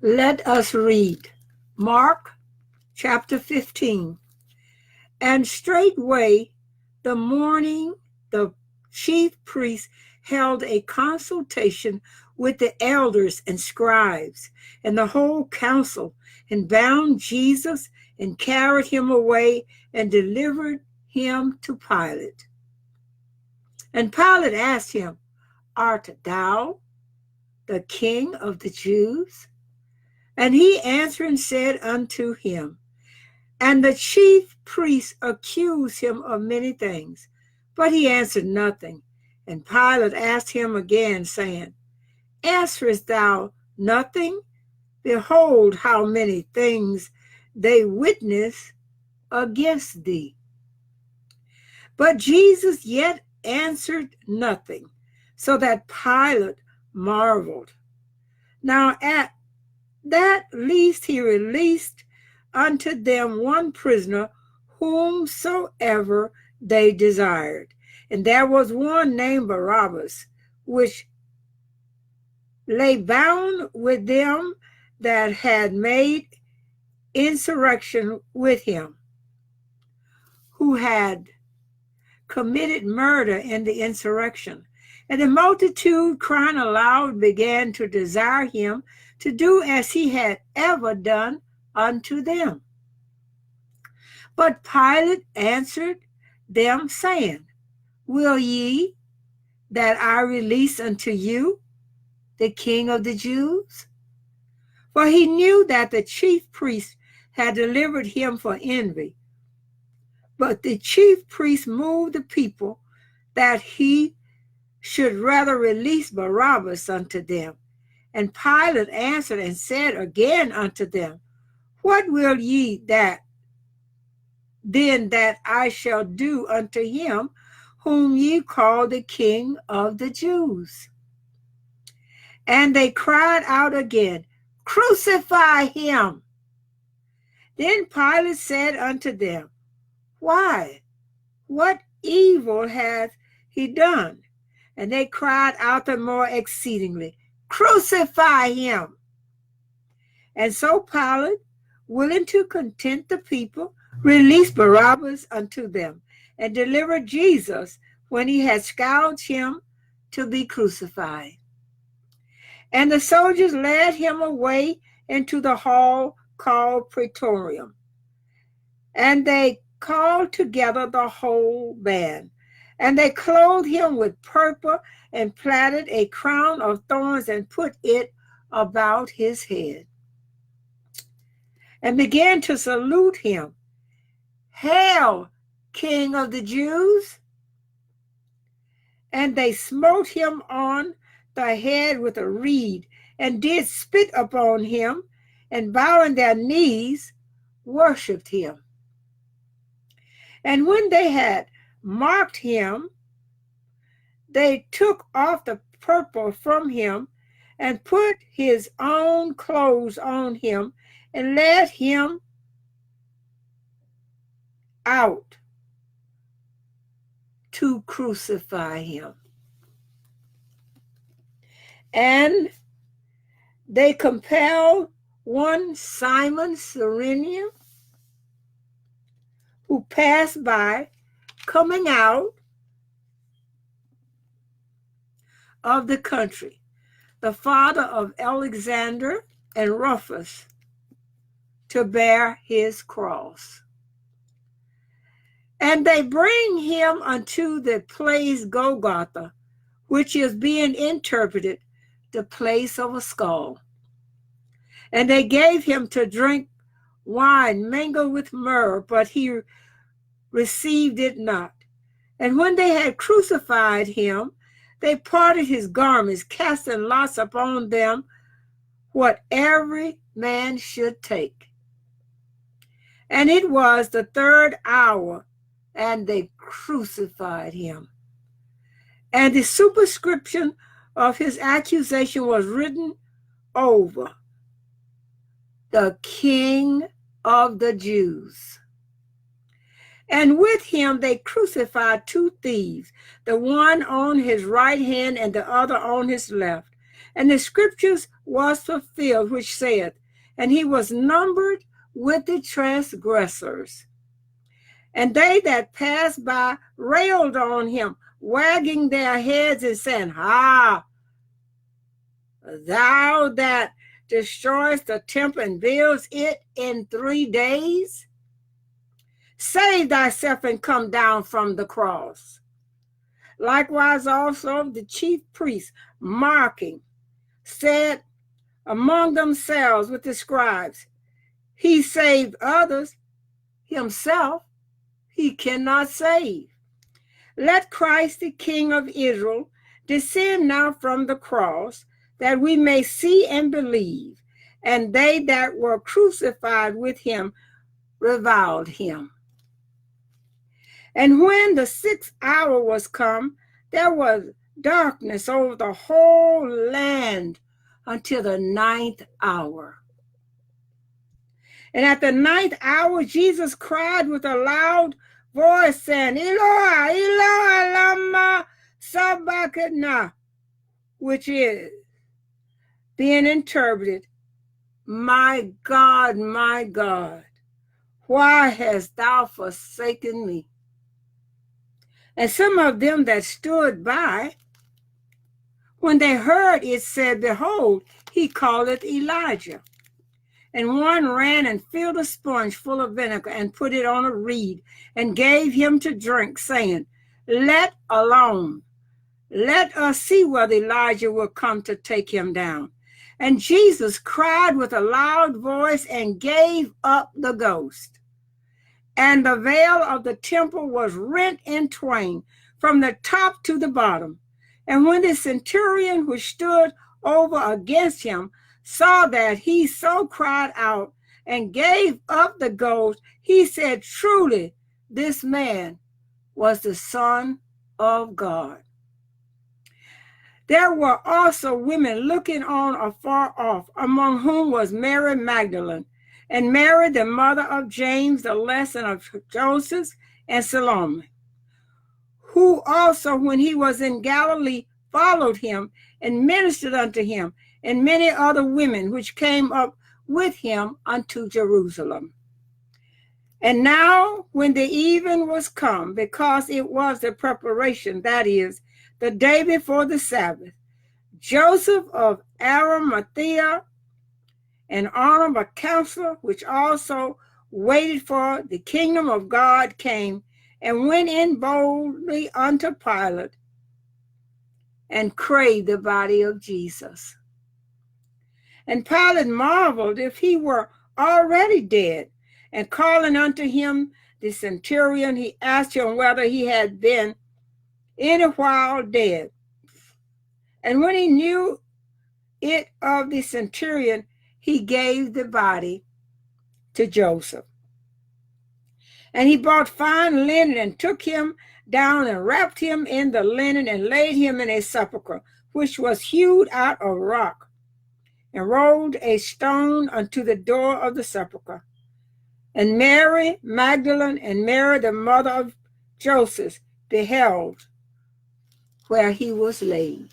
Let us read Mark chapter 15. And straightway the chief priests held a consultation with the elders and scribes and the whole council, and bound Jesus and carried him away and delivered him to Pilate. And Pilate asked him, Art thou the king of the Jews? And he answered and said unto him, and the chief priests accused him of many things, but he answered nothing. And Pilate asked him again, saying, Answerest thou nothing? Behold, how many things they witness against thee. But Jesus yet answered nothing, so that Pilate marveled. Now at that least he released unto them one prisoner, whomsoever they desired. And there was one named Barabbas, which lay bound with them that had made insurrection with him, who had committed murder in the insurrection. And the multitude, crying aloud, began to desire him to do as he had ever done unto them. But Pilate answered them, saying, Will ye that I release unto you the King of the Jews? For he knew that the chief priests had delivered him for envy. But the chief priests moved the people that he should rather release Barabbas unto them. And Pilate answered and said again unto them, What will ye that I shall do unto him whom ye call the King of the Jews? And they cried out again, Crucify him. Then Pilate said unto them, Why? What evil hath he done? And they cried out the more exceedingly, Crucify him. And so Pilate, willing to content the people, released Barabbas unto them, and delivered Jesus, when he had scourged him, to be crucified. And the soldiers led him away into the hall called Praetorium. And they called together the whole band. And they clothed him with purple, and plaited a crown of thorns, and put it about his head, and began to salute him, Hail, King of the Jews! And they smote him on the head with a reed, and did spit upon him, and bowing their knees, worshipped him. And when they had marked him, they took off the purple from him, and put his own clothes on him, and led him out to crucify him. And they compelled one Simon Cyrenian, who passed by, coming out of the country, the father of Alexander and Rufus, to bear his cross. And they bring him unto the place Golgotha, which is being interpreted, the place of a skull. And they gave him to drink wine mingled with myrrh, but he received it not. And when they had crucified him, they parted his garments, casting lots upon them what every man should take. And it was the 3rd hour, and they crucified him. And the superscription of his accusation was written over, The King of the Jews. And with him they crucified 2 thieves, the one on his right hand and the other on his left. And the scriptures was fulfilled, which saith, and he was numbered with the transgressors. And they that passed by railed on him, wagging their heads and saying, "Ah, thou that destroyest the temple and builds it in 3 days, save thyself and come down from the cross." Likewise also the chief priests, mocking, said among themselves with the scribes, "He saved others, himself he cannot save. Let Christ the King of Israel descend now from the cross, that we may see and believe." And they that were crucified with him reviled him. And when the 6th hour was come, there was darkness over the whole land until the 9th hour. And at the 9th hour, Jesus cried with a loud voice, saying, "Eloi, Eloi, lama sabachthani," which is, being interpreted, my God, why hast thou forsaken me?" And some of them that stood by, when they heard it, said, "Behold, he calleth Elijah." And one ran and filled a sponge full of vinegar and put it on a reed and gave him to drink, saying, "Let alone. Let us see whether Elijah will come to take him down." And Jesus cried with a loud voice and gave up the ghost. And the veil of the temple was rent in twain from the top to the bottom. And when the centurion which stood over against him saw that he so cried out and gave up the ghost, he said, "Truly, this man was the Son of God." There were also women looking on afar off, among whom was Mary Magdalene, and Mary, the mother of James the less and of Joseph, and Salome, who also, when he was in Galilee, followed him and ministered unto him, and many other women which came up with him unto Jerusalem. And now, when the even was come, because it was the preparation, that is, the day before the Sabbath, Joseph of Arimathea, an honorable counselor, which also waited for the kingdom of God, came and went in boldly unto Pilate and craved the body of Jesus. And Pilate marveled if he were already dead, and calling unto him the centurion, he asked him whether he had been any while dead. And when he knew it of the centurion, he gave the body to Joseph. And he bought fine linen and took him down and wrapped him in the linen and laid him in a sepulchre, which was hewed out of rock, and rolled a stone unto the door of the sepulchre. And Mary Magdalene and Mary, the mother of Joseph, beheld where he was laid.